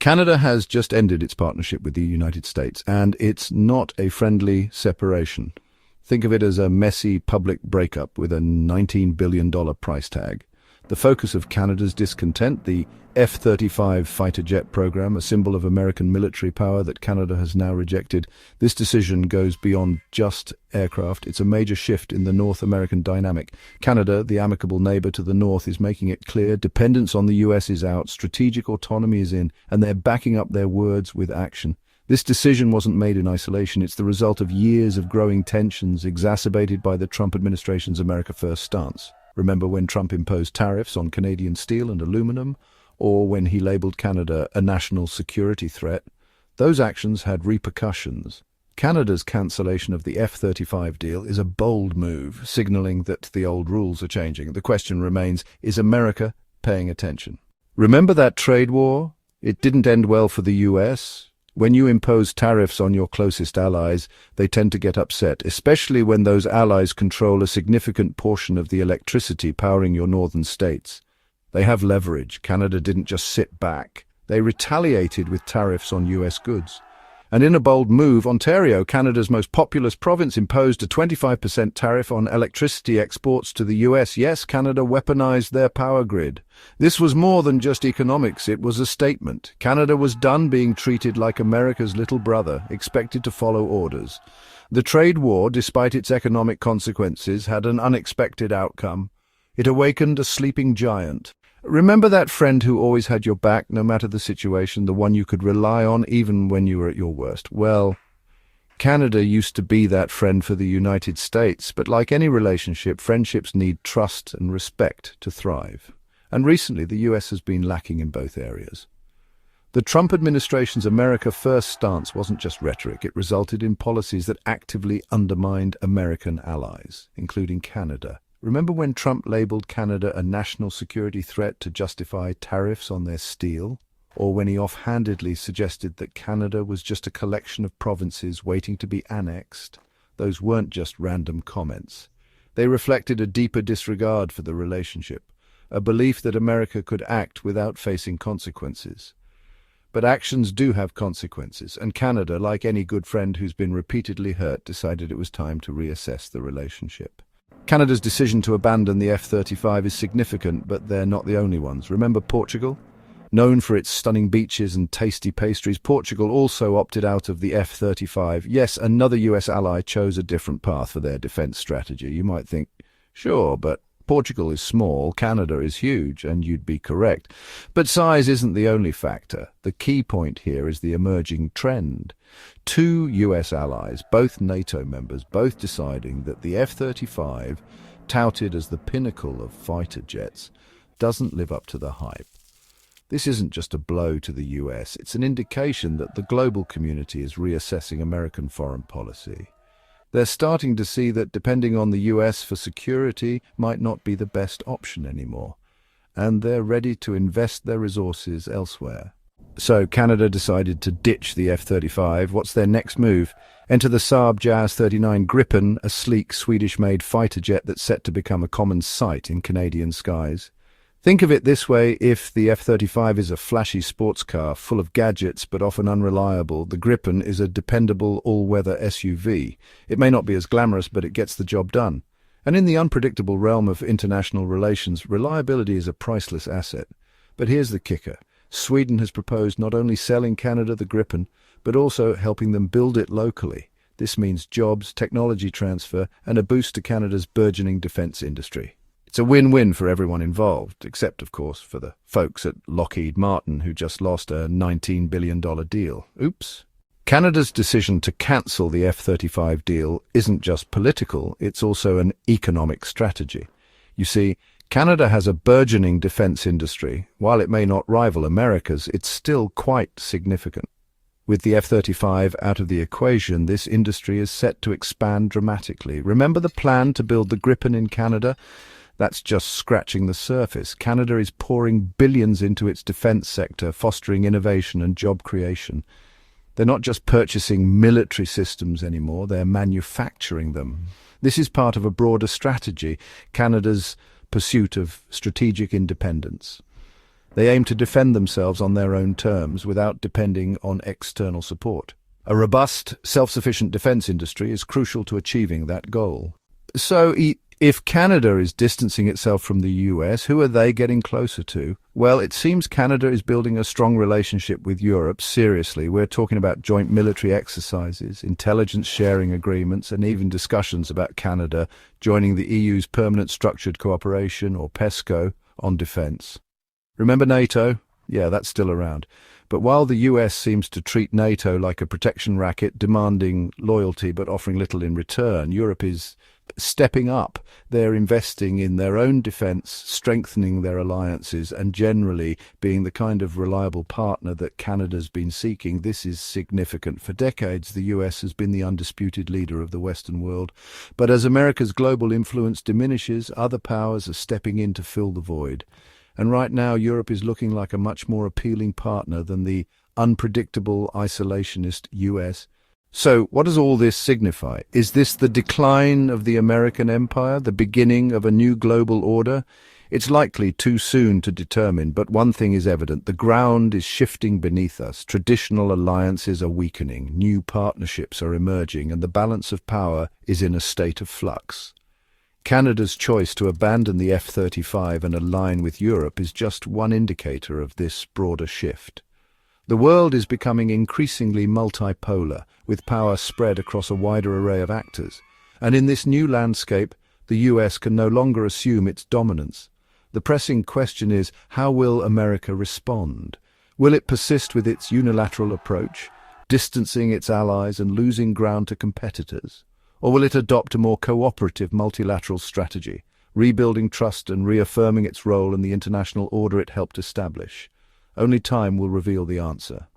Canada has just ended its partnership with the United States, and it's not a friendly separation. Think of it as a messy public breakup with a $19 billion price tag. The focus of Canada's discontent, the F-35 fighter jet program, a symbol of American military power that Canada has now rejected. This decision goes beyond just aircraft. It's a major shift in the North American dynamic. Canada, the amicable neighbor to the north, is making it clear dependence on the US is out, strategic autonomy is in, and they're backing up their words with action. This decision wasn't made in isolation. It's the result of years of growing tensions exacerbated by the Trump administration's America First stance. Remember when Trump imposed tariffs on Canadian steel and aluminum, or when he labeled Canada a national security threat? Those actions had repercussions. Canada's cancellation of the F-35 deal is a bold move, signaling that the old rules are changing. The question remains, is America paying attention? Remember that trade war? It didn't end well for the US. When you impose tariffs on your closest allies, they tend to get upset, especially when those allies control a significant portion of the electricity powering your northern states. They have leverage. Canada didn't just sit back. They retaliated with tariffs on US goods. And in a bold move, Ontario, Canada's most populous province, imposed a 25% tariff on electricity exports to the US. Yes, Canada weaponized their power grid. This was more than just economics, it was a statement. Canada was done being treated like America's little brother, expected to follow orders. The trade war, despite its economic consequences, had an unexpected outcome. It awakened a sleeping giant. Remember that friend who always had your back, no matter the situation, the one you could rely on even when you were at your worst? Well, Canada used to be that friend for the United States, but like any relationship, friendships need trust and respect to thrive. And recently, the US has been lacking in both areas. The Trump administration's America First stance wasn't just rhetoric. It resulted in policies that actively undermined American allies, including Canada. Remember when Trump labeled Canada a national security threat to justify tariffs on their steel? Or when he offhandedly suggested that Canada was just a collection of provinces waiting to be annexed? Those weren't just random comments. They reflected a deeper disregard for the relationship, a belief that America could act without facing consequences. But actions do have consequences, and Canada, like any good friend who's been repeatedly hurt, decided it was time to reassess the relationship. Canada's decision to abandon the F-35 is significant, but they're not the only ones. Remember Portugal? Known for its stunning beaches and tasty pastries, Portugal also opted out of the F-35. Yes, another US ally chose a different path for their defense strategy. You might think, sure, but Portugal is small, Canada is huge, and you'd be correct. But size isn't the only factor. The key point here is the emerging trend. Two US allies, both NATO members, both deciding that the F-35, touted as the pinnacle of fighter jets, doesn't live up to the hype. This isn't just a blow to the US, it's an indication that the global community is reassessing American foreign policy. They're starting to see that depending on the US for security might not be the best option anymore, and they're ready to invest their resources elsewhere. So Canada decided to ditch the F-35. What's their next move? Enter the SAAB JAS-39 Gripen, a sleek Swedish-made fighter jet that's set to become a common sight in Canadian skies. Think of it this way, if the F-35 is a flashy sports car full of gadgets but often unreliable, the Gripen is a dependable all-weather SUV. It may not be as glamorous, but it gets the job done. And in the unpredictable realm of international relations, reliability is a priceless asset. But here's the kicker. Sweden has proposed not only selling Canada the Gripen, but also helping them build it locally. This means jobs, technology transfer, and a boost to Canada's burgeoning defense industry. It's a win-win for everyone involved, except, of course, for the folks at Lockheed Martin who just lost a $19 billion deal. Oops. Canada's decision to cancel the F-35 deal isn't just political, it's also an economic strategy. You see, Canada has a burgeoning defense industry. While it may not rival America's, it's still quite significant. With the F-35 out of the equation, this industry is set to expand dramatically. Remember the plan to build the Gripen in Canada? That's just scratching the surface. Canada is pouring billions into its defense sector, fostering innovation and job creation. They're not just purchasing military systems anymore, they're manufacturing them. This is part of a broader strategy, Canada's pursuit of strategic independence. They aim to defend themselves on their own terms without depending on external support. A robust, self-sufficient defense industry is crucial to achieving that goal. So, if Canada is distancing itself from the US, who are they getting closer to? Well, it seems Canada is building a strong relationship with Europe. Seriously, we're talking about joint military exercises, intelligence sharing agreements, and even discussions about Canada joining the EU's Permanent Structured Cooperation, or PESCO, on defense. Remember NATO? Yeah, that's still around. But while the US seems to treat NATO like a protection racket, demanding loyalty but offering little in return, Europe is stepping up. They're investing in their own defense, strengthening their alliances, and generally being the kind of reliable partner that Canada's been seeking. This is significant. For decades, the US has been the undisputed leader of the Western world. But as America's global influence diminishes, other powers are stepping in to fill the void. And right now, Europe is looking like a much more appealing partner than the unpredictable, isolationist US. So, what does all this signify? Is this the decline of the American empire, the beginning of a new global order? It's likely too soon to determine, but one thing is evident: the ground is shifting beneath us. Traditional alliances are weakening, new partnerships are emerging, and the balance of power is in a state of flux. Canada's choice to abandon the F-35 and align with Europe is just one indicator of this broader shift. The world is becoming increasingly multipolar, with power spread across a wider array of actors. And in this new landscape, the US can no longer assume its dominance. The pressing question is, how will America respond? Will it persist with its unilateral approach, distancing its allies and losing ground to competitors? Or will it adopt a more cooperative multilateral strategy, rebuilding trust and reaffirming its role in the international order it helped establish? Only time will reveal the answer.